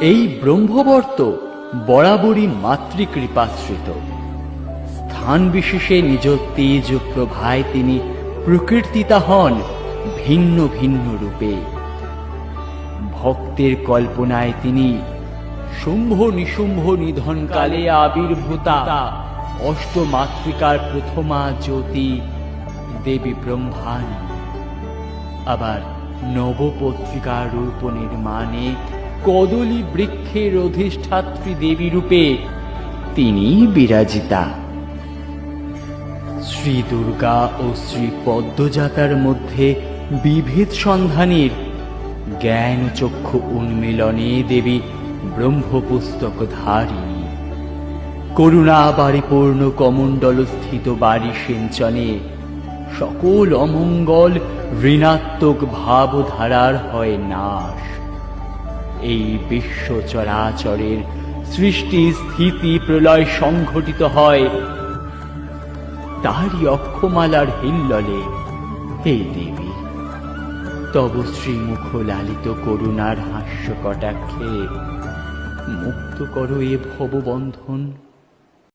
এই ব্রহ্মবর্ত বরাবরই মাতৃকৃপাশ্রিত। স্থান বিশেষে নিজ তেজ প্রভায় তিনি প্রকীর্তিতা হন ভিন্ন ভিন্ন রূপে। ভক্তের কল্পনায় তিনি শুম্ভ নিশুম্ভ নিধনকালে আবির্ভূতা অষ্টমাতৃকার প্রথমা জ্যোতি দেবী ব্রহ্মাণী, আবার নবপত্রিকার রূপ নির্মাণে কদলী বৃক্ষের অধিষ্ঠাত্রী দেবী রূপে তিনি বিরাজিতা। শ্রী দুর্গা ও শ্রী পদ্মজাতার মধ্যে বিভেদ সন্ধানের জ্ঞান চক্ষু উন্মিলনে দেবী ব্রহ্মপুস্তক ধারিণী। করুণা বারিপূর্ণ কমণ্ডল স্থিত বাড়ি সিঞ্চনে সকল অমঙ্গল ঋণাত্মক ভাবধারার হয় নাশ। এই বিশ্ব চরাচরের সৃষ্টি স্থিতি প্রলয় সংঘটিত হয় তারই অক্ষমালার হিল্ললে। হে দেবী, তব শ্রীমুখ লালিত করুণার হাস্য কটাক্ষে মুক্ত করো এ ভববন্ধন।